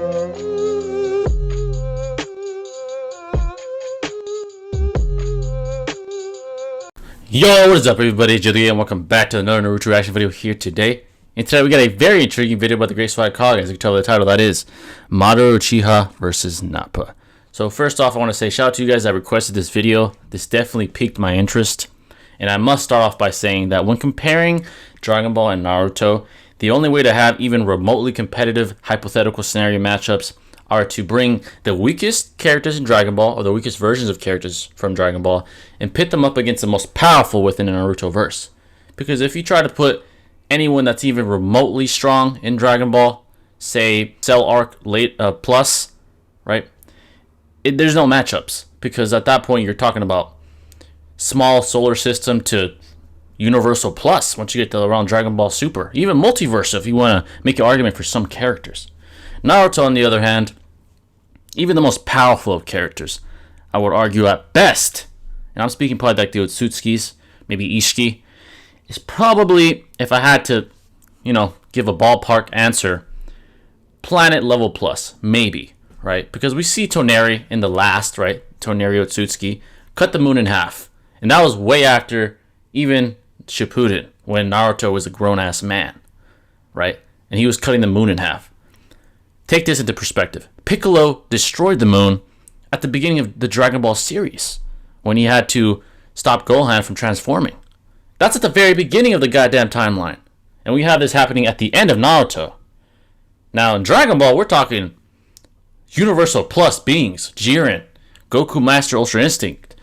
Yo, what is up everybody, Julia, and welcome back to another Naruto reaction video here today. And today we got a very intriguing video about the great Swagkage, as you can tell by the title, that is Madara Uchiha versus Nappa. So first off, I want to say shout out to you guys that requested this video. This definitely piqued my interest. And I must start off by saying that when comparing Dragon Ball and Naruto, the only way to have even remotely competitive hypothetical scenario matchups are to bring the weakest characters in Dragon Ball, or the weakest versions of characters from Dragon Ball, and pit them up against the most powerful within the Naruto verse. Because if you try to put anyone that's even remotely strong in Dragon Ball, say Cell Arc late plus, right? There's no matchups, because at that point you're talking about small solar system to universal plus once you get to around Dragon Ball Super, even multiverse if you want to make an argument for some characters. Naruto, on the other hand, even the most powerful of characters, I would argue at best, and I'm speaking probably like the Otsutskis, maybe Ishiki, is probably, if I had to, give a ballpark answer, planet level plus, maybe, right? Because we see Toneri in the last, right? Toneri Otsutsuki cut the moon in half, and that was way after even Shippuden, when Naruto was a grown-ass man, right? And he was cutting the moon in half. Take this into perspective. Piccolo destroyed the moon at the beginning of the Dragon Ball series when he had to stop Gohan from transforming. That's at the very beginning of the goddamn timeline. And we have this happening at the end of Naruto. Now in Dragon Ball, we're talking universal plus beings. Jiren, Goku Master Ultra Instinct,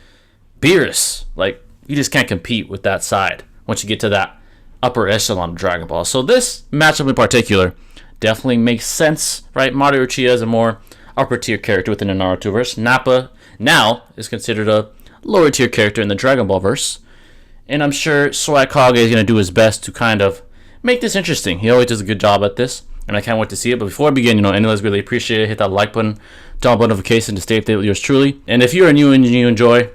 Beerus. Like, you just can't compete with that side once you get to that upper echelon of Dragon Ball. So this matchup in particular definitely makes sense, right? Madara Uchiha is a more upper tier character within the Naruto verse. Nappa now is considered a lower tier character in the Dragon Ball verse. And I'm sure Swagkage is going to do his best to kind of make this interesting. He always does a good job at this, and I can't wait to see it. But before I begin, anyways, really appreciate it. Hit that like button, turn on notification to stay updated with yours truly. And if you're new and you enjoy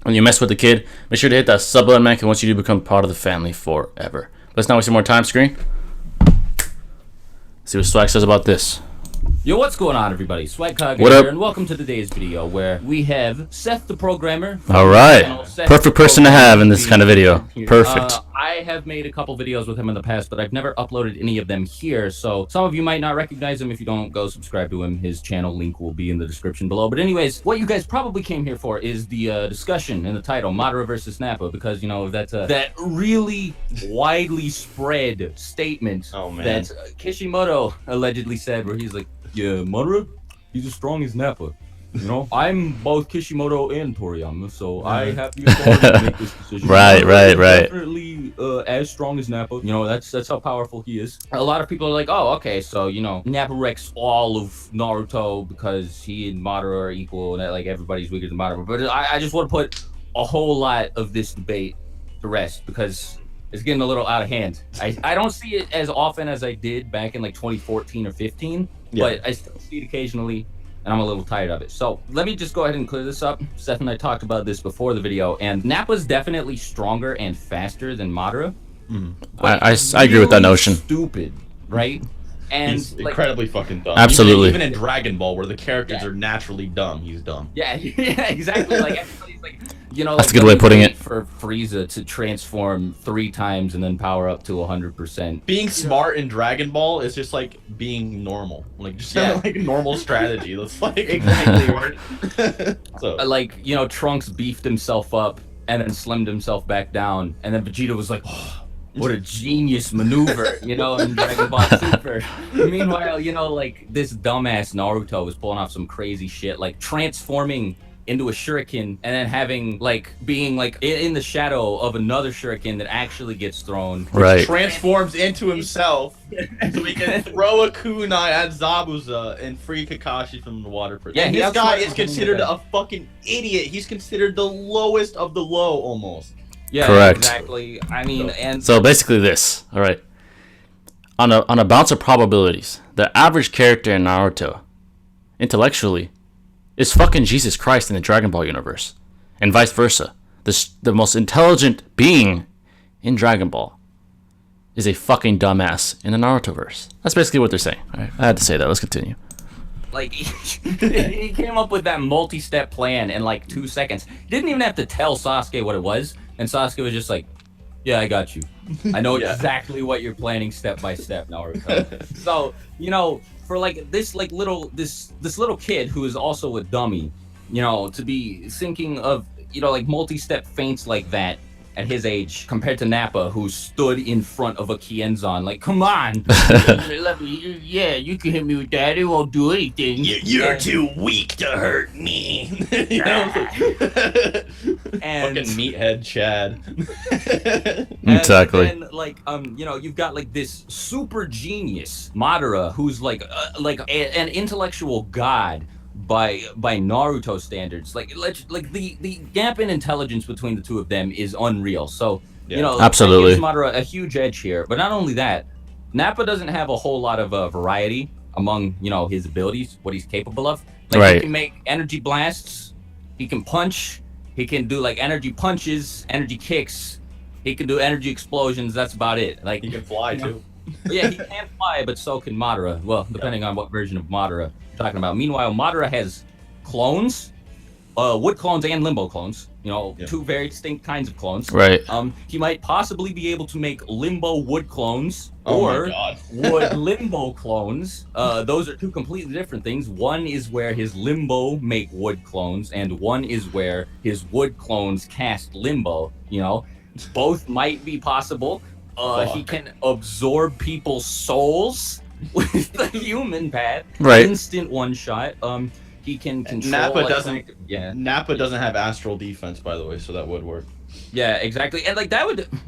and you mess with the kid, make sure to hit that sub button, man, because once you do become part of the family forever. Let's not waste some more time, screen. See what Swag says about this. Yo, what's going on, everybody? Swagkage here, and welcome to today's video, where we have Seth the programmer. All right, perfect person to have in this kind of video. Perfect. I have made a couple videos with him in the past, but I've never uploaded any of them here, so some of you might not recognize him. If you don't, go subscribe to him. His channel link will be in the description below. But anyways, what you guys probably came here for is the discussion in the title, Madara versus Nappa, because, that's that really widely spread statement that Kishimoto allegedly said, where he's like, yeah, Madara, he's as strong as Nappa. I'm both Kishimoto and Toriyama, so I have the authority to make this decision. Right. Definitely as strong as Nappa. That's how powerful he is. A lot of people are like, oh, okay, so Nappa wrecks all of Naruto because he and Madara are equal, and that, like, everybody's weaker than Madara. But I just want to put a whole lot of this debate to rest, because it's getting a little out of hand. I don't see it as often as I did back in like 2014 or 15, but I still see it occasionally, and I'm a little tired of it. So let me just go ahead and clear this up. Seth and I talked about this before the video, and Nappa's definitely stronger and faster than Madara. I agree with that notion. Stupid, right? And he's incredibly fucking dumb. Absolutely. Even in Dragon Ball, where the characters are naturally dumb, he's dumb. Yeah, exactly. Like, everybody's like, that's a good way of putting it. For Frieza to transform 3 times and then power up to 100%. Being smart in Dragon Ball is just like being normal, like just like normal strategy. That's like exactly. So like, Trunks beefed himself up and then slimmed himself back down, and then Vegeta was like, oh, what a genius maneuver, in Dragon Ball Super. Meanwhile, like, this dumbass Naruto was pulling off some crazy shit, like transforming into a shuriken and then having, like, being like in the shadow of another shuriken that actually gets thrown. Right. Transforms into himself so he can throw a kunai at Zabuza and free Kakashi from the water prison. Yeah, this guy is considered a fucking idiot. He's considered the lowest of the low, almost. Yeah, correct. Exactly. I mean, and so basically this, all right. On a bounce of probabilities, the average character in Naruto, intellectually, is fucking Jesus Christ in the Dragon Ball universe, and vice versa. The most intelligent being in Dragon Ball is a fucking dumbass in the Naruto verse. That's basically what they're saying. All right, I had to say that. Let's continue. Like he came up with that multi-step plan in like 2 seconds. He didn't even have to tell Sasuke what it was, and Sasuke was just like, "Yeah, I got you. I know exactly what you're planning step by step, Naruto." So for like this little kid who is also a dummy, to be thinking of like multi-step feints like that at his age compared to Nappa, who stood in front of a Kienzan, like, come on, yeah, you can hit me with that. It won't do anything. You're too weak to hurt me. And fucking meathead Chad. Exactly. And like, you've got like this super genius Madara, who's like an intellectual god by Naruto standards. Like the gap in intelligence between the two of them is unreal. So absolutely, that gives Madara a huge edge here. But not only that, Nappa doesn't have a whole lot of variety among his abilities, what he's capable of. Like he can make energy blasts, he can punch, he can do like energy punches, energy kicks, he can do energy explosions. That's about it. Like he can fly too. Yeah, he can fly, but so can Madara. Well, depending on what version of Madara you're talking about. Meanwhile, Madara has clones, wood clones and limbo clones. Two very distinct kinds of clones. Right. He might possibly be able to make limbo wood clones or wood limbo clones. Those are two completely different things. One is where his limbo make wood clones, and one is where his wood clones cast limbo. Both might be possible. He can absorb people's souls with the human path. Right. Instant one shot. He can control. Nappa doesn't. Nappa doesn't have astral defense, by the way, so that would work. Yeah, exactly. And like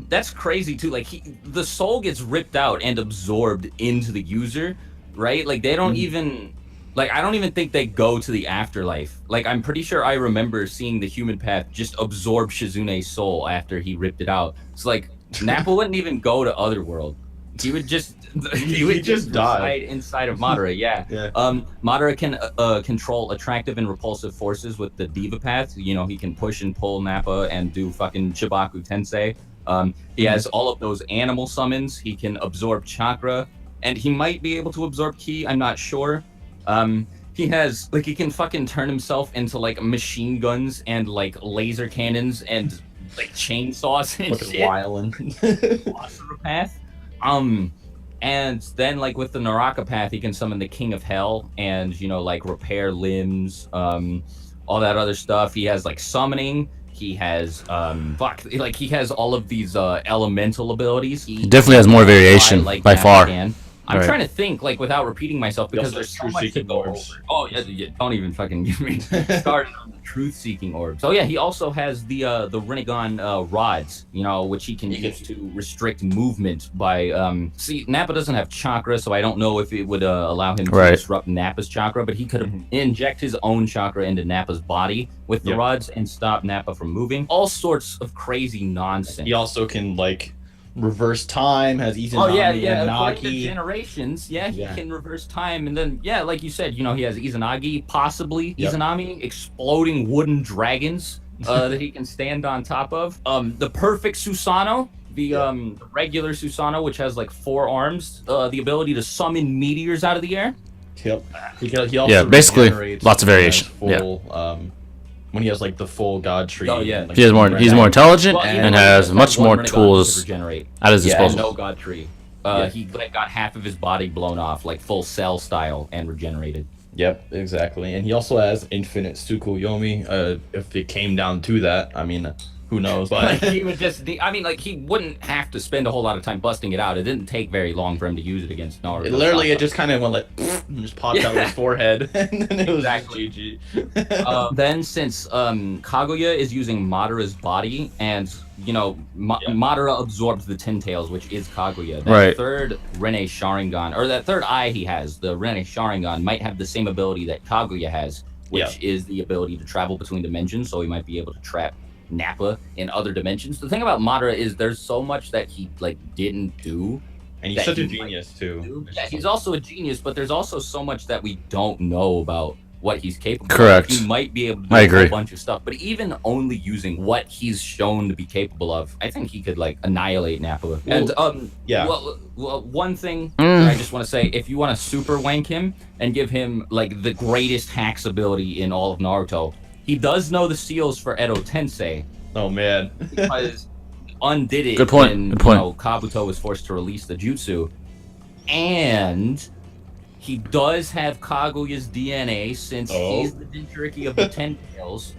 that's crazy too. Like the soul gets ripped out and absorbed into the user, right? Like they don't even. Like, I don't even think they go to the afterlife. Like, I'm pretty sure I remember seeing the human path just absorb Shizune's soul after he ripped it out. So like, Nappa wouldn't even go to Otherworld. He would just die inside of Madara. Yeah. Madara can control attractive and repulsive forces with the Diva Path. He can push and pull Nappa and do fucking Chibaku Tensei. He has all of those animal summons. He can absorb chakra, and he might be able to absorb ki. I'm not sure. He has he can fucking turn himself into like machine guns and like laser cannons and like chainsaws and shit. Philosopher Path. And then like with the Naraka Path, he can summon the King of Hell and like repair limbs, all that other stuff. He has like summoning. He has he has all of these elemental abilities. He definitely has more variation by far. I'm trying to think without repeating myself because there's so much to go over. Oh yeah, don't even fucking get me started on the truth-seeking orbs. Oh yeah, he also has the Rinnegan rods, which he can use to restrict movement by. See, Nappa doesn't have chakra, so I don't know if it would allow him to disrupt Nappa's chakra, but he could inject his own chakra into Nappa's body with the rods and stop Nappa from moving. All sorts of crazy nonsense. He also can reverse time, has Izanagi and Nagi. Generations, he can reverse time, and then like you said, he has Izanagi, possibly Izanami, exploding wooden dragons that he can stand on top of. The perfect Susanoo, the regular Susanoo, which has like 4 arms, the ability to summon meteors out of the air. Yep. He also basically lots of variation. When he has the full god tree. Oh yeah, he's more intelligent and has much more tools at his disposal. No god tree. He got half of his body blown off, like full Cell style, and regenerated. Yep, exactly. And he also has infinite Tsukuyomi. If it came down to that, I mean, who knows? But he would he wouldn't have to spend a whole lot of time busting it out. It didn't take very long for him to use it against Naruto. It just kind of went and just popped out of his forehead, and then it was GG. Then since Kaguya is using Madara's body, and Madara absorbs the 10 tails, which is Kaguya. That third Rinne Sharingan, or that third eye he has, the Rinne Sharingan, might have the same ability that Kaguya has, which is the ability to travel between dimensions. So he might be able to trap Nappa in other dimensions. The thing about Madara is there's so much that he didn't do, and he's such a genius too. Yeah, he's also a genius, but there's also so much that we don't know about what he's capable Correct. of. He might be able to do a whole bunch of stuff, but even only using what he's shown to be capable of, I think he could like annihilate Nappa. And one thing I just want to say, if you want to super wank him and give him like the greatest hacks ability in all of Naruto, he does know the seals for Edo Tensei. Oh man. Because undid it Good point. when Good point. Kabuto was forced to release the jutsu. And he does have Kaguya's DNA since he's the Jinchuriki of the Ten Tails.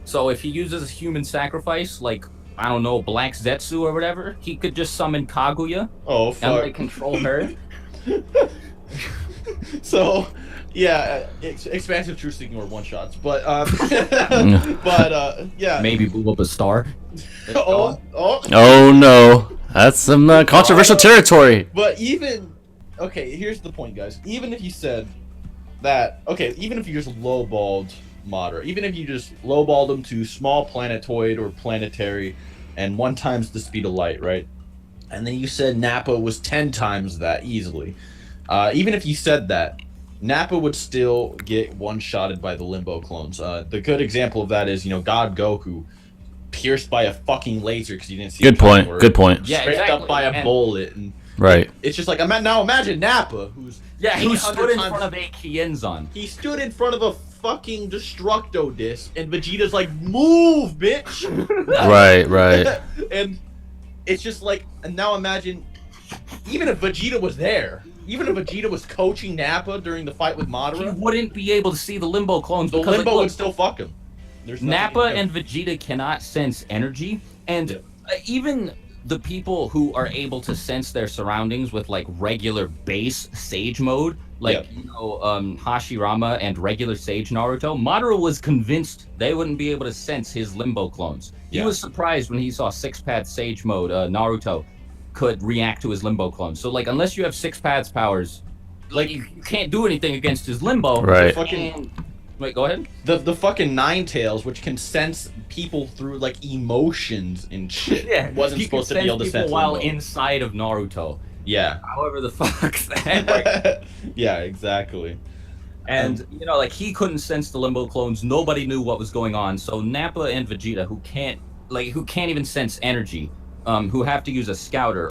So if he uses human sacrifice, like, I don't know, Black Zetsu or whatever, he could just summon Kaguya and like control her. So, yeah, expansive truth seeking or one shots, but yeah. Maybe blow up a star. Oh no, that's some controversial territory. But even okay, here's the point, guys. Even if you said that, okay, even if you just lowballed Madara, even if you just lowballed him to small planetoid or planetary, and 1 times the speed of light, right? And then you said Nappa was 10 times that easily. Even if you said that, Nappa would still get one-shotted by the Limbo clones. The good example of that is, God Goku, pierced by a fucking laser because you didn't see. Good point. Good point. Yeah, straight up by a bullet, and right. It's just like now imagine Nappa, he stood in front of a Kienzan. He stood in front of a fucking Destructo disc, and Vegeta's like, "Move, bitch!" right. And it's just like, and now imagine, even if Vegeta was there. Even if Vegeta was coaching Nappa during the fight with Madara, he wouldn't be able to see the Limbo clones. The Limbo would still fuck him. Nappa and Vegeta cannot sense energy, and even the people who are able to sense their surroundings with like regular base Sage mode, like Hashirama and regular Sage Naruto, Madara was convinced they wouldn't be able to sense his Limbo clones. He was surprised when he saw 6-path Sage mode Naruto could react to his Limbo clones. So like, unless you have 6 paths powers, like you can't do anything against his Limbo. Right. Wait, go ahead. The fucking Nine Tails, which can sense people through like emotions and shit, wasn't supposed to be able to sense while Limbo. Inside of Naruto. Yeah. However the fuck that. Yeah, exactly. And like he couldn't sense the Limbo clones. Nobody knew what was going on. So Nappa and Vegeta, who can't even sense energy, who have to use a scouter,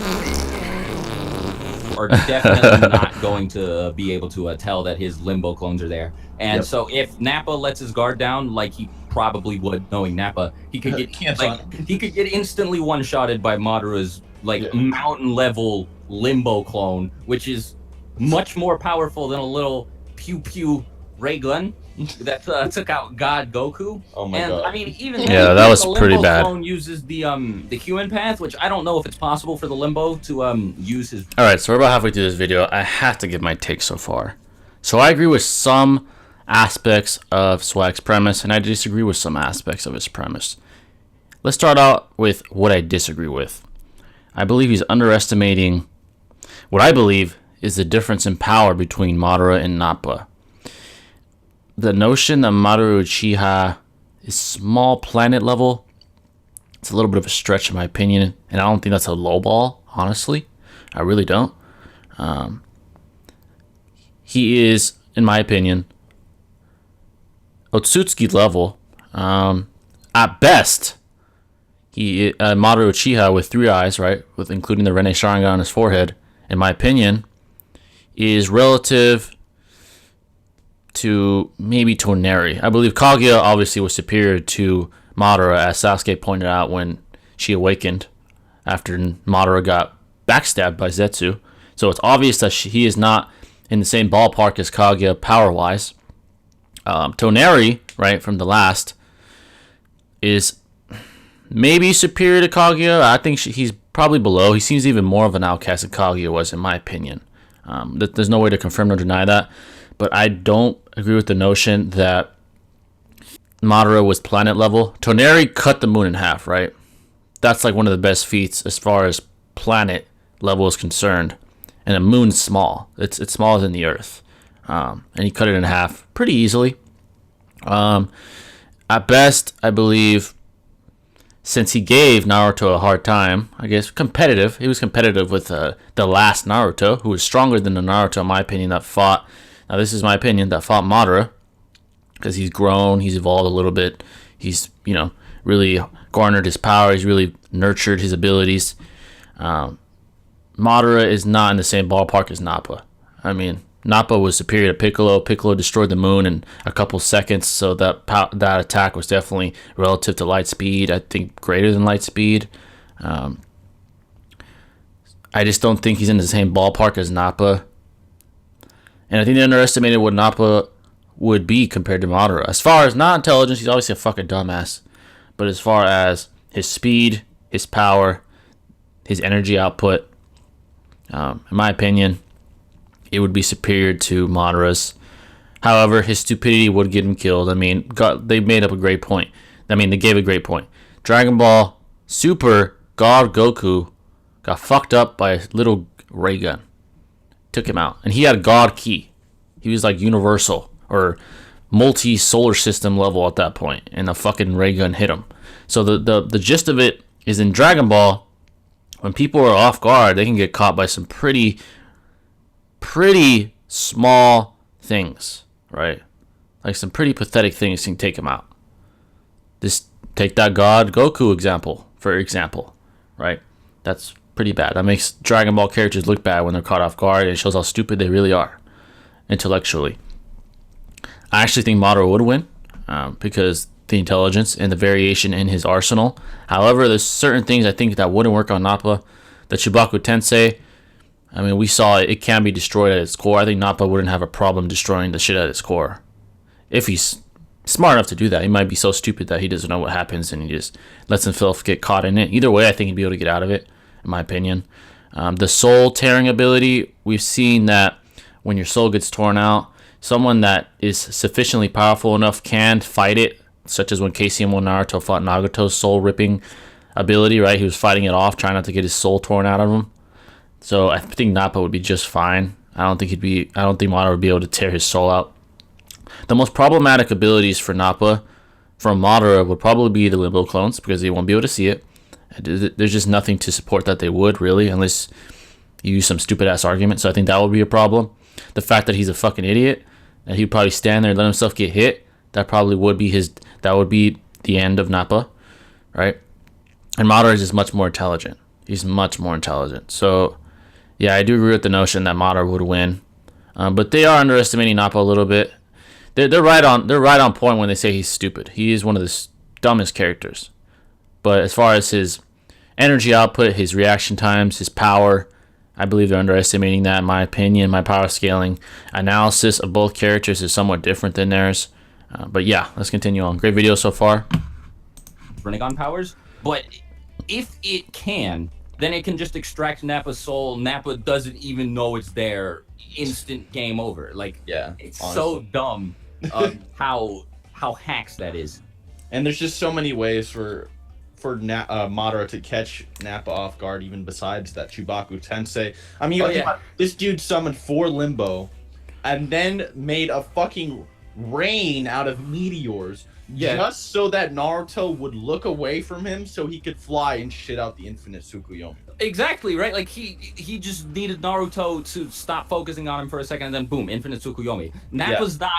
are definitely not going to be able to tell that his Limbo clones are there. And so if Nappa lets his guard down, like he probably would, knowing Nappa, he could get instantly one-shotted by Madara's mountain level Limbo clone, which is much more powerful than a little pew pew ray gun that took out God Goku. Oh my god! I mean, even that was the pretty Limbo bad. clone uses the human path, which I don't know if it's possible for the Limbo to use his. All right, so we're about halfway through this video. I have to give my take so far. So I agree with some aspects of Swag's premise, and I disagree with some aspects of his premise. Let's start out with what I disagree with. I believe he's underestimating what I believe is the difference in power between Madara and Nappa. The notion that Madara Uchiha is small planet level, it's a little bit of a stretch in my opinion, and I don't think that's a low ball, honestly. I really don't. He is, in my opinion, Otsutsuki level. At best, he Madara Uchiha with 3 eyes, right, with including the Rene Sharingan on his forehead, in my opinion, is relative to maybe Toneri. I believe Kaguya obviously was superior to Madara, as Sasuke pointed out when she awakened after Madara got backstabbed by Zetsu. So it's obvious that he is not in the same ballpark as Kaguya power-wise. Toneri, right, from the last, is maybe superior to Kaguya. I think he's probably below. He seems even more of an outcast than Kaguya was, in my opinion. There's no way to confirm or deny that. But I don't agree with the notion that Madara was planet level. Toneri cut the moon in half, right? That's like one of the best feats as far as planet level is concerned. And the moon's small. It's smaller than the Earth. And he cut it in half pretty easily. At best, I believe, since he gave Naruto a hard time, I guess competitive. He was competitive with the last Naruto, who was stronger than the Naruto, in my opinion, that fought. Now, this is my opinion, that fought Madara. because he's grown, he's evolved a little bit. He's, you know, really garnered his power. He's really nurtured his abilities. Madara is not in the same ballpark as Nappa. I mean, Nappa was superior to Piccolo. Piccolo destroyed the moon in a couple seconds, so that attack was definitely relative to light speed. I think greater than light speed. I just don't think he's in the same ballpark as Nappa. And I think they underestimated what Nappa would be compared to Madara. As far as not intelligence, he's obviously a fucking dumbass. But as far as his speed, his power, his energy output, in my opinion, it would be superior to Madara's. However, his stupidity would get him killed. I mean, they made up a great point. I mean, they gave a great point. Dragon Ball Super God Goku got fucked up by a little ray gun. Took him out. And he had God Ki. He was like universal or multi-solar system level at that point. And the fucking ray gun hit him. So the gist of it is in Dragon Ball, when people are off guard, they can get caught by some pretty small things, right? Like some pretty pathetic things can take them out. Just take that God Goku example, for example, right? That's pretty bad. That makes Dragon Ball characters look bad when they're caught off guard, and it shows how stupid they really are intellectually. I actually think Madara would win because the intelligence and the variation in his arsenal. However, there's certain things I think that wouldn't work on Nappa. The Chubaku Tensei, I mean, we saw it can be destroyed at its core. I think Nappa wouldn't have a problem destroying the shit at its core. If he's smart enough to do that. He might be so stupid that he doesn't know what happens and he just lets himself get caught in it. Either way, I think he'd be able to get out of it, in my opinion. The soul tearing ability, we've seen that when your soul gets torn out, someone that is sufficiently powerful enough can fight it, such as when KCM1 Naruto fought Nagato's soul ripping ability, right? He was fighting it off, trying not to get his soul torn out of him. So I think Nappa would be just fine. I don't think Madara would be able to tear his soul out. The most problematic abilities for Nappa from Madara would probably be the Limbo clones, because they won't be able to see it. There's just nothing to support that they would, really, unless you use some stupid ass argument. So I think that would be a problem. The fact that he's a fucking idiot, and he'd probably stand there and let himself get hit, that would be the end of Nappa, right? And Madara is just much more intelligent. He's much more intelligent. So yeah, I do agree with the notion that Madara would win. But they are underestimating Nappa a little bit. They're right on point when they say he's stupid. He is one of the dumbest characters. But as far as his energy output, his reaction times, his power, I believe they're underestimating that, in my opinion. My power scaling analysis of both characters is somewhat different than theirs. But yeah, let's continue on. Great video so far. Rinnegan powers, but if it can, then it can just extract Nappa's soul. Nappa doesn't even know it's there. Instant game over. Like, yeah, it's honestly so dumb how hacks that is. And there's just so many ways for Madara to catch Nappa off guard, even besides that Chubaku Tensei. I mean, this dude summoned 4 Limbo and then made a fucking rain out of meteors just so that Naruto would look away from him so he could fly and shit out the infinite Tsukuyomi. Exactly, right? Like, he just needed Naruto to stop focusing on him for a second, and then boom, infinite Tsukuyomi. Nappa's not...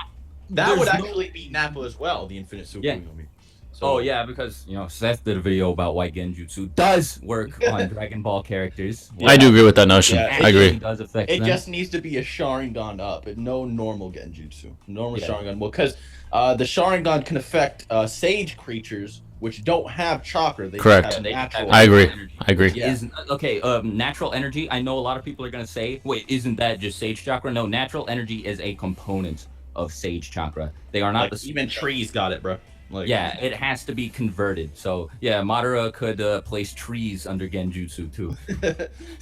That would actually be Nappa as well, the infinite Tsukuyomi. Yeah. So, because, Seth did a video about why Genjutsu does work on Dragon Ball characters. I do agree with that notion. Yeah, I agree. It just needs to be a Sharingan up, and no normal Genjutsu. Normal Sharingan. Well, because the Sharingan can affect sage creatures, which don't have chakra. They Correct. Have natural I agree. Energy. I agree. Yeah. Natural energy, I know a lot of people are going to say, wait, isn't that just sage chakra? No, natural energy is a component of sage chakra. They are not even trees got it, bro. It has to be converted. So yeah, Madara could place trees under Genjutsu too.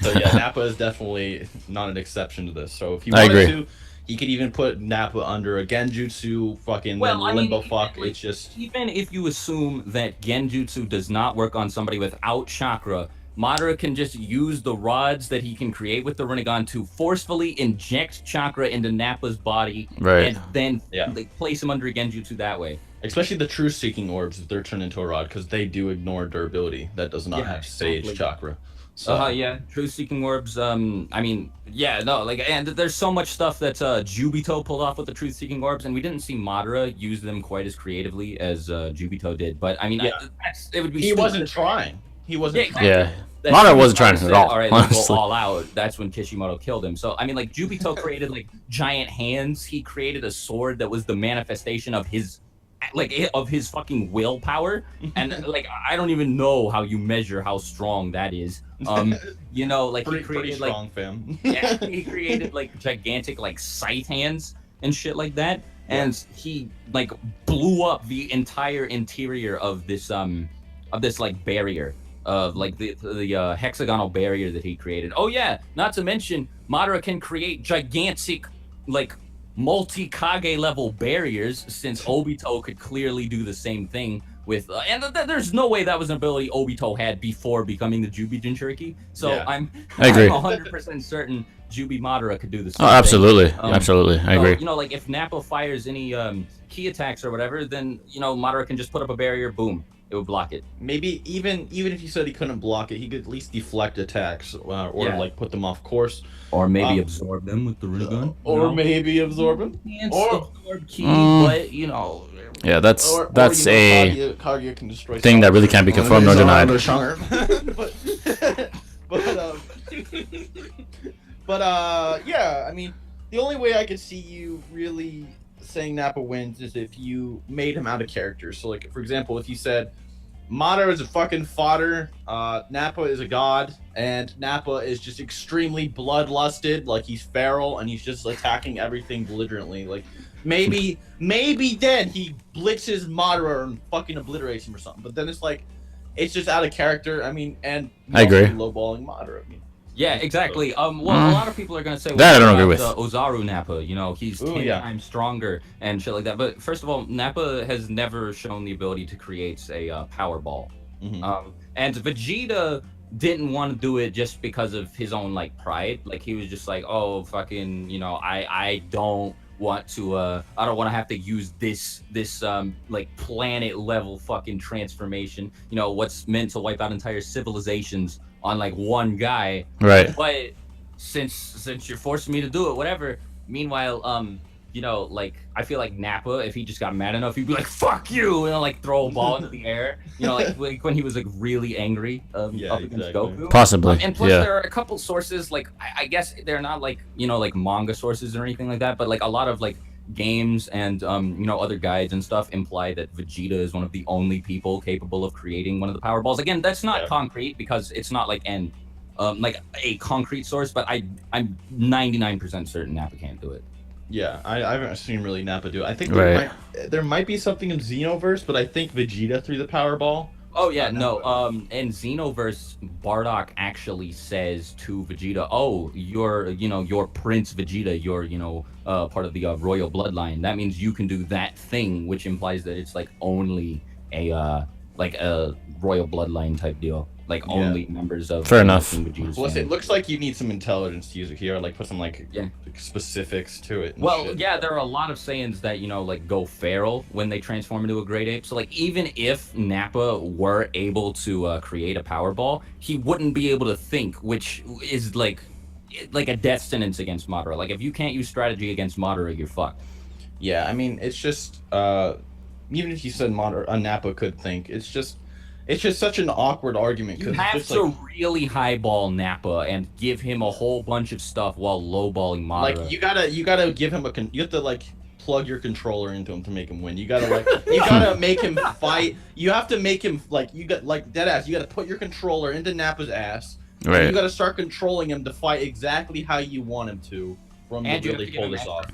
So yeah, Nappa is definitely not an exception to this. So if he wanted to, he could even put Nappa under a Genjutsu fucking Limbo fuck. It's just, even if you assume that Genjutsu does not work on somebody without chakra, Madara can just use the rods that he can create with the Rinnegan to forcefully inject chakra into Nappa's body, and then place him under a Genjutsu that way. Especially the truth-seeking orbs, if they're turned into a rod, because they do ignore durability. That does not have sage chakra. So yeah, truth-seeking orbs. I mean, yeah, no, like, and there's so much stuff that Jubito pulled off with the truth-seeking orbs, and we didn't see Madara use them quite as creatively as Jubito did. But I mean, yeah, it would be. He stupid. wasn't trying. He wasn't. Yeah, exactly. Yeah, Madara wasn't trying at all. All right, honestly. let's go all out. That's when Kishimoto killed him. So I mean, like Jubito created like giant hands. He created a sword that was the manifestation of his fucking willpower. And like I don't even know how you measure how strong that is. You know, like pretty, he created pretty strong, like fam. yeah, he created like gigantic like scythe hands and shit like that. And he like blew up the entire interior of this like barrier. Of like the hexagonal barrier that he created. Oh yeah, not to mention Madara can create gigantic like multi-Kage level barriers, since Obito could clearly do the same thing with and there's no way that was an ability Obito had before becoming the Jubi Jinchuriki. So Yeah. I agree. I'm 100% certain Jubi Madara could do the same Oh, absolutely, thing. absolutely, I agree. You know, like if Nappa fires any key attacks or whatever, then you know Madara can just put up a barrier, boom, it would block it. Maybe even if he said he couldn't block it, he could at least deflect attacks or like put them off course, or maybe absorb them with the Rinnegan. or maybe absorb them, or absorb ki, but you know. Yeah, that's or, a Kaguya can destroy thing that really can't be confirmed nor denied. but yeah, I mean, the only way I could see you really saying Nappa wins is if you made him out of character. So, like, for example, if you said Madara is a fucking fodder, Nappa is a god, and Nappa is just extremely bloodlusted, like he's feral and he's just attacking everything belligerently. Like, maybe then he blitzes Madara and fucking obliterates him or something. But then it's like, it's just out of character. I mean, and I agree. Lowballing Madara. I mean, yeah, exactly. Well, a lot of people are gonna say that I don't agree with. Ozaru Nappa. You know, he's 10 times stronger and shit like that. But first of all, Nappa has never shown the ability to create a power ball. Mm-hmm. And Vegeta didn't want to do it just because of his own like pride. Like he was just like, oh fucking, you know, I don't want to I don't want to have to use this like planet level fucking transformation, you know, what's meant to wipe out entire civilizations on like one guy, right? But since you're forcing me to do it, whatever. Meanwhile, you know, like I feel like Nappa, if he just got mad enough, he'd be like "fuck you" and like throw a ball into the air, you know, like when he was like really angry up against Goku. Possibly. And plus, there are a couple sources, like I guess they're not like, you know, like manga sources or anything like that, but like a lot of like games and you know, other guides and stuff imply that Vegeta is one of the only people capable of creating one of the power balls. Again, that's not concrete because it's not like like a concrete source, but I'm 99% certain Nappa can't do it. Yeah, I haven't seen really Nappa do it. I think there might be something in Xenoverse, but I think Vegeta threw the power ball. Oh yeah, no. In Xenoverse, Bardock actually says to Vegeta, "Oh, you're Prince Vegeta. You're, you know, part of the royal bloodline. That means you can do that thing," which implies that it's like only a royal bloodline type deal. Like only members of fair enough. Plus, it looks like you need some intelligence to use it here, like put some like specifics to it. Well, yeah, there are a lot of Saiyans that, you know, like go feral when they transform into a great ape. So like even if Nappa were able to create a power ball, he wouldn't be able to think, which is like a death sentence against Madara. Like if you can't use strategy against Madara, you're fucked. Yeah, I mean, it's just even if you said Nappa could think, it's just such an awkward argument. You have to really highball Nappa and give him a whole bunch of stuff while lowballing Madara. Like you gotta give him you have to like plug your controller into him to make him win. You gotta like you gotta make him fight. You have to make him like dead ass. You gotta put your controller into Nappa's ass. Right. And you gotta start controlling him to fight exactly how you want him to. And you really pull this off.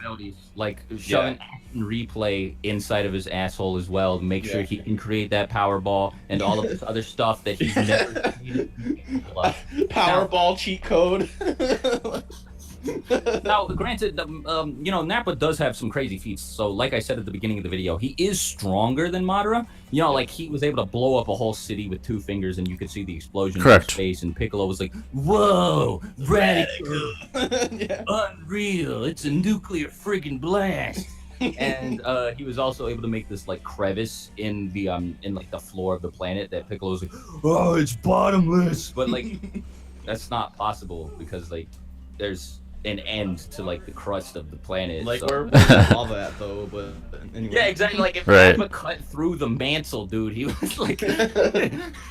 Like shove an action replay inside of his asshole as well to make sure he can create that power ball and all of this other stuff that he's never seen. Power ball cheat code. Now, granted, you know, Nappa does have some crazy feats. So, like I said at the beginning of the video, he is stronger than Madara. You know, like he was able to blow up a whole city with 2 fingers, and you could see the explosion in space. And Piccolo was like, "Whoa, radical, unreal! It's a nuclear friggin' blast!" And he was also able to make this like crevice in the like the floor of the planet that Piccolo was like, "Oh, it's bottomless," but like. that's not possible because like there's an end to like the crust of the planet. Like so. we're lava at though, but anyway. Yeah, exactly. Like if Right. Nappa cut through the mantle, dude, he was like,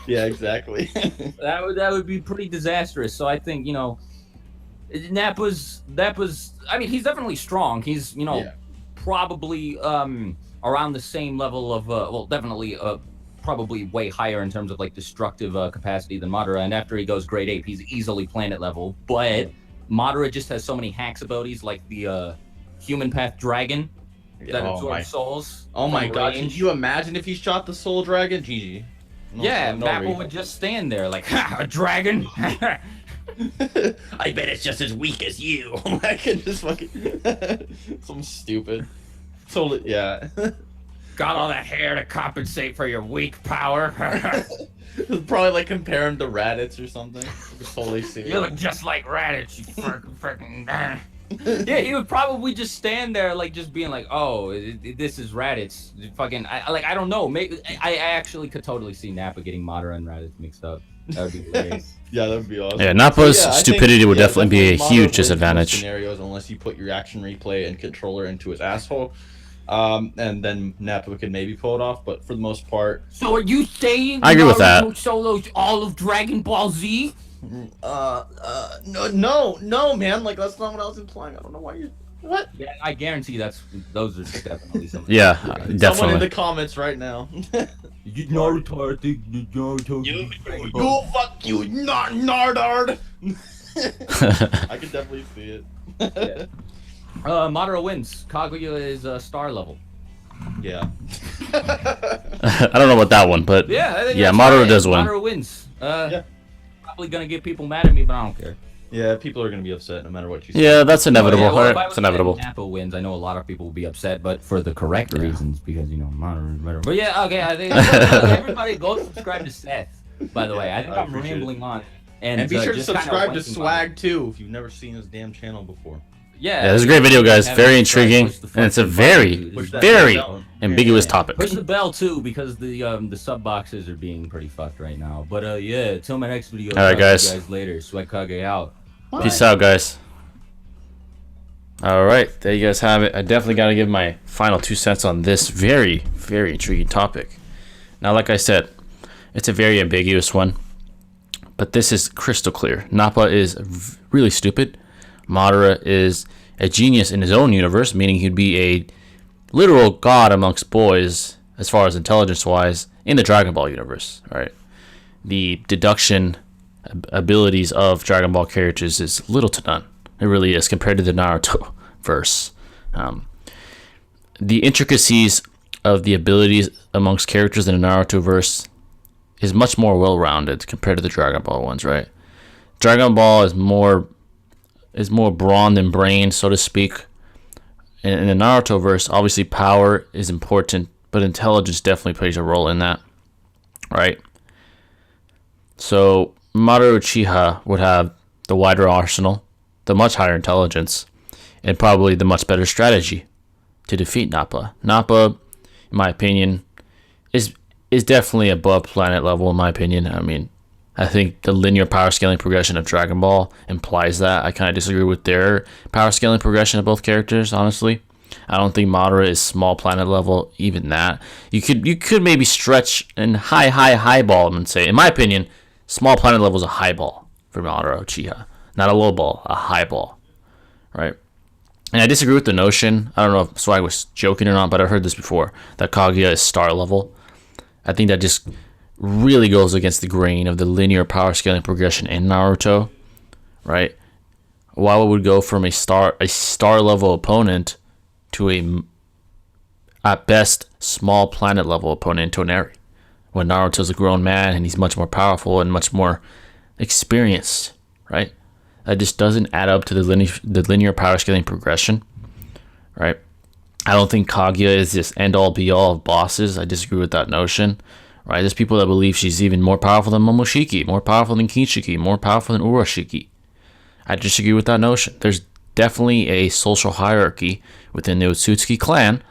Yeah, exactly. that would be pretty disastrous. So I think Nappa's. I mean, he's definitely strong. He's Yeah. probably around the same level of well, definitely probably way higher in terms of like destructive capacity than Madara. And after he goes grade 8, he's easily planet level. But Madara just has so many hacks abilities, like the human path dragon that absorbs souls. Oh my god! range. Can you imagine if he shot the soul dragon? GG. No, Yeah, no Nappa reason. would just stand there like, ha, a dragon. I bet it's just as weak as you. I can just fucking something stupid. Totally, yeah. Got all that hair to compensate for your weak power. Probably like compare him to Raditz or something. I could totally see You it. look just like Raditz, you freaking. Yeah, he would probably just stand there, like, just being like, "Oh, this is Raditz." Fucking, I don't know. Maybe I actually could totally see Nappa getting Madara and Raditz mixed up. That would be hilarious. Yeah, that would be awesome. Yeah, Nappa's So, yeah, I stupidity think, would definitely be a Madara huge wins most disadvantage. Scenarios unless you put your action replay and controller into his asshole, and then Nappa could maybe pull it off. But for the most part, So are you saying I agree with that. Naruto solos all of Dragon Ball Z? no, man. Like that's not what I was implying. I don't know why you. What? Yeah, I guarantee those are definitely some. Yeah, Someone in definitely. the comments right now. You Naruto, I think Naruto. you fuck you, Nardard. I can definitely see it. Madara wins. Kaguya is star level. Yeah. I don't know about that one, but Yeah, I think yeah, that's Madara right. does win. Madara wins. Yeah. Probably gonna get people mad at me, but I don't care. Yeah, people are gonna be upset no matter what you say. Yeah, that's inevitable. Oh, yeah, well, if I Alright, was it's inevitable. saying Nappa wins. I know a lot of people will be upset, but for the correct reasons, because Madara is better. But yeah, okay. I think everybody go subscribe to Seth. By the way, I think I I'm appreciate rambling on. And be sure to just kinda subscribe to wanking Swag too if you've never seen his damn channel before. Yeah, Yeah, this is a great video, guys. Haven't Very subscribed, intriguing, push the and it's a fucking button, very, dude. Push that very bell. ambiguous Yeah. topic. Push the bell too, because the sub boxes are being pretty fucked right now. But yeah, till my next video. All right, Talk to guys. you guys later. Swagkage out. Peace out, guys. All right, there you guys have it. I definitely got to give my final 2 cents on this very, very intriguing topic. Now, like I said, it's a very ambiguous one, but this is crystal clear. Nappa is really stupid. Madara is a genius in his own universe, meaning he'd be a literal god amongst boys as far as intelligence-wise in the Dragon Ball universe. Right? The deduction abilities of Dragon Ball characters is little to none. It really is compared to the Naruto verse. The intricacies of the abilities amongst characters in the Naruto verse is much more well-rounded compared to the Dragon Ball ones, right? Dragon Ball is more brawn than brain, so to speak. In the Naruto verse, obviously power is important, but intelligence definitely plays a role in that, right? So Madara Uchiha would have the wider arsenal, the much higher intelligence, and probably the much better strategy to defeat Nappa. Nappa, in my opinion, is definitely above planet level, in my opinion. I mean, I think the linear power scaling progression of Dragon Ball implies that. I kind of disagree with their power scaling progression of both characters, honestly. I don't think Madara is small planet level, even that. You could maybe stretch and high ball them and say, in my opinion, small planet level is a high ball for Madara Uchiha. Not a low ball, a high ball, right? And I disagree with the notion. I don't know if Swag was joking or not, but I've heard this before, that Kaguya is star level. I think that just really goes against the grain of the linear power scaling progression in Naruto, right? Why would we go from a star level opponent to at best small planet level opponent to an Eri, when Naruto's a grown man and he's much more powerful and much more experienced, right? That just doesn't add up to the linear power scaling progression, right? I don't think Kaguya is this end-all be-all of bosses. I disagree with that notion, right? There's people that believe she's even more powerful than Momoshiki, more powerful than Kinshiki, more powerful than Urashiki. I disagree with that notion. There's definitely a social hierarchy within the Otsutsuki clan,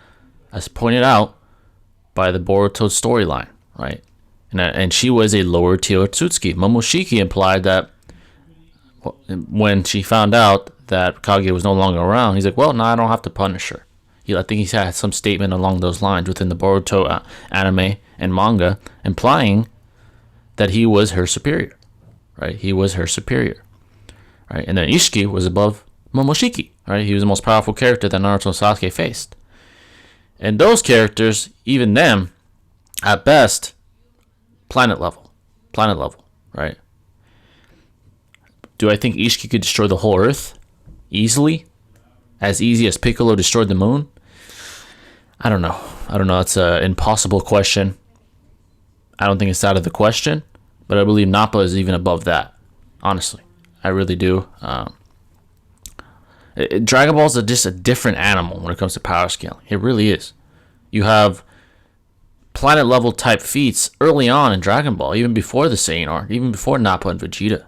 as pointed out by the Boruto storyline, right? And she was a lower tier Otsutsuki. Momoshiki implied that when she found out that Kage was no longer around, he's like, well, now I don't have to punish her. I think he had some statement along those lines within the Boruto anime and manga, implying that he was her superior, right? He was her superior, right? And then Ishiki was above Momoshiki, right? He was the most powerful character that Naruto and Sasuke faced. And those characters, even them, at best, planet level, right? Do I think Ishiki could destroy the whole Earth easily? As easy as Piccolo destroyed the moon? I don't know. It's an impossible question. I don't think it's out of the question, but I believe Nappa is even above that. Honestly, I really do. Dragon Ball is just a different animal when it comes to power scaling. It really is. You have planet level type feats early on in Dragon Ball, even before the Saiyan arc, even before Nappa and Vegeta.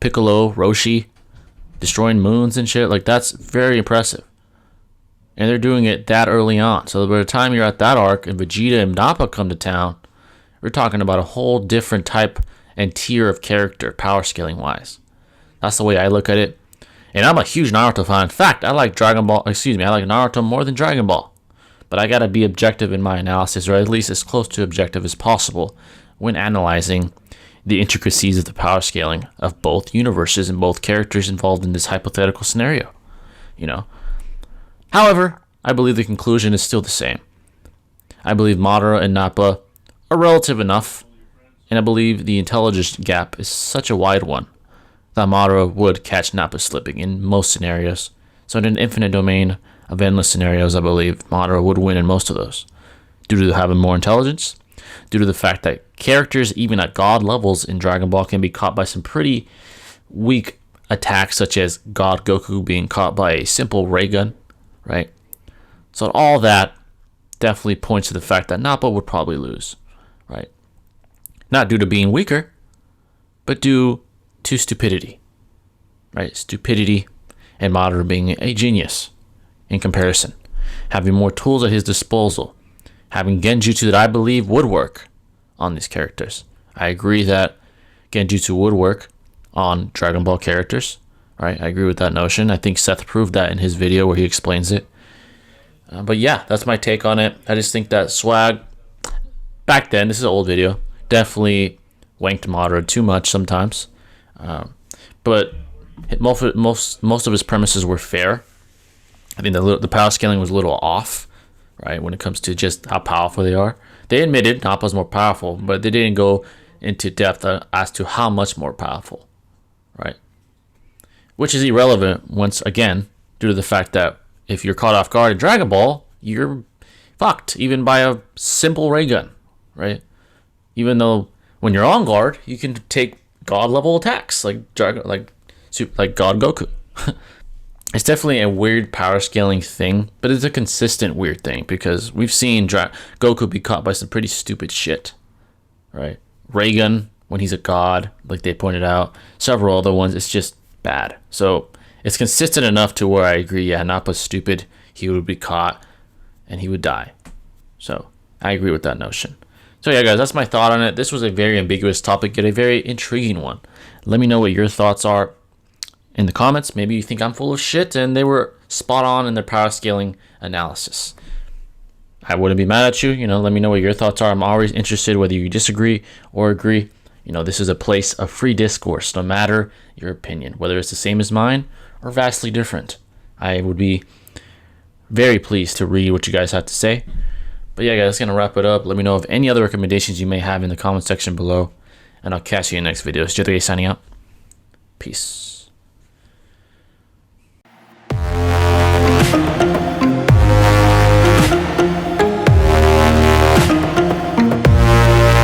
Piccolo, Roshi, destroying moons and shit. Like, that's very impressive. And they're doing it that early on. So by the time you're at that arc and Vegeta and Nappa come to town, we're talking about a whole different type and tier of character, power scaling wise. That's the way I look at it. And I'm a huge Naruto fan. In fact, I like Naruto more than Dragon Ball. But I gotta be objective in my analysis, or at least as close to objective as possible when analyzing the intricacies of the power scaling of both universes and both characters involved in this hypothetical scenario. However, I believe the conclusion is still the same. I believe Madara and Nappa are relative enough, and I believe the intelligence gap is such a wide one that Madara would catch Nappa slipping in most scenarios. So in an infinite domain of endless scenarios, I believe Madara would win in most of those, due to having more intelligence, due to the fact that characters even at God levels in Dragon Ball can be caught by some pretty weak attacks, such as God Goku being caught by a simple ray gun, right? So all that definitely points to the fact that Nappa would probably lose, right? Not due to being weaker, but due to stupidity, right? Stupidity, and Madara being a genius in comparison, having more tools at his disposal, having genjutsu that I believe would work on these characters. I agree that genjutsu would work on Dragon Ball characters, right? I agree with that notion. I think Seth proved that in his video where he explains it. But yeah, that's my take on it. I just think that Swag, back then, this is an old video, definitely wanked Madara too much sometimes. But most of his premises were fair. I think the power scaling was a little off, right, when it comes to just how powerful they are. They admitted Nappa's more powerful, but they didn't go into depth as to how much more powerful, right? Which is irrelevant once again, due to the fact that if you're caught off guard in Dragon Ball, you're fucked, even by a simple ray gun, right? Even though when you're on guard, you can take god level attacks like God Goku. It's definitely a weird power scaling thing, but it's a consistent weird thing because we've seen Goku be caught by some pretty stupid shit, right? Ray gun when he's a god, like they pointed out. Several other ones, it's just bad. So it's consistent enough to where I agree, yeah, Nappa's stupid. He would be caught and he would die. So I agree with that notion. So yeah, guys, that's my thought on it. This was a very ambiguous topic, yet a very intriguing one. Let me know what your thoughts are in the comments. Maybe you think I'm full of shit and they were spot on in their power scaling analysis. I wouldn't be mad at you. Let me know what your thoughts are. I'm always interested whether you disagree or agree. This is a place of free discourse, no matter your opinion, whether it's the same as mine or vastly different. I would be very pleased to read what you guys have to say. But yeah, guys, that's going to wrap it up. Let me know of any other recommendations you may have in the comment section below. And I'll catch you in the next video. It's Swagkage signing out. Peace.